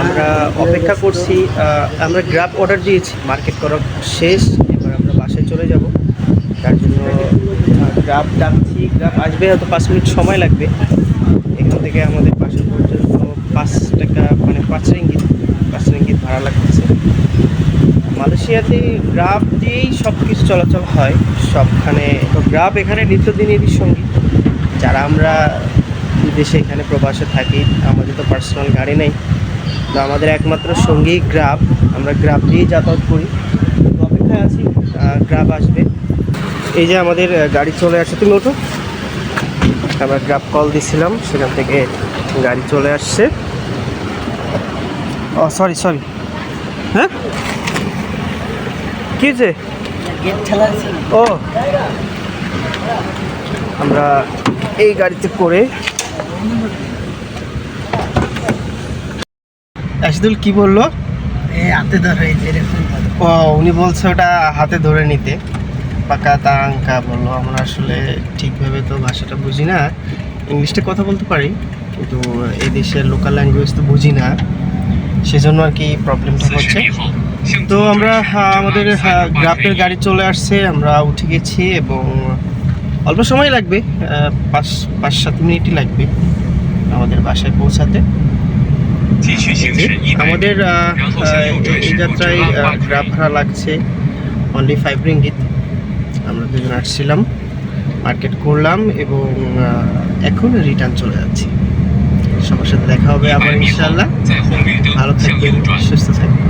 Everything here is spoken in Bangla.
আমরা অপেক্ষা করছি, আমরা গ্রাব অর্ডার দিয়েছি, মার্কেট করা শেষ, এবার আমরা বাসায় চলে যাব। তার জন্য গ্রাব ডাকছি, গ্রাব আসবে, হয়তো 5 মিনিট সময় লাগবে। এখান থেকে আমাদের বাসা পর্যন্ত 5 টাকা, মানে 5 রিঙ্গিত ভাড়া লাগতেছে। মালয়েশিয়াতে গ্রাব দিয়েই সব কিছু চলাচল হয় সবখানে। তো গ্রাব এখানে নিত্যদিনেরই সঙ্গী। যারা আমরা বিদেশে এখানে প্রবাসে থাকি, আমাদের তো পার্সোনাল গাড়ি নেই, তো আমাদের একমাত্র সঙ্গী গ্রাব। আমরা গ্রাব দিয়েই যাতায়াত করি। তো অপেক্ষায় আছি, গ্রাব আসবে। এই যে আমাদের গাড়ি চলে আসছে, তুমি ওঠো। আমরা গ্রাব কল দিছিলাম, সেখান থেকে গাড়ি চলে আসছে। ও সরি, হ্যাঁ কি যে ও, আমরা এই গাড়িতে করে আশিদুল কি বললো? হাতে ধরে ও, উনি বলছে ওটা হাতে ধরে নিতে, পাকা তাঙ্কা বললো। আমরা আসলে ঠিকভাবে তো ভাষাটা বুঝি না, ইংলিশটা কথা বলতে পারি কিন্তু এই দেশের লোকাল ল্যাঙ্গুয়েজ তো বুঝি না, সেজন্য আর কি প্রবলেমটা হচ্ছে। তো আমরা আমাদের গ্রাফের গাড়ি চলে আসছে, আমরা উঠে গেছি এবং অল্প সময় লাগবে, 5-7 মিনিটই লাগবে আমাদের বাসায় পৌঁছাতে। আমাদের এই যাত্রায় গ্রাফ ভাড়া লাগছে অনলি 5 রিঙ্গিত। আমরা দুজন আসছিলাম, মার্কেট করলাম এবং এখন রিটার্ন চলে যাচ্ছি। সবার সাথে দেখা হবে আবার ইনশাআল্লাহ। ভালো থাকবেন, সুস্থ থাকবেন।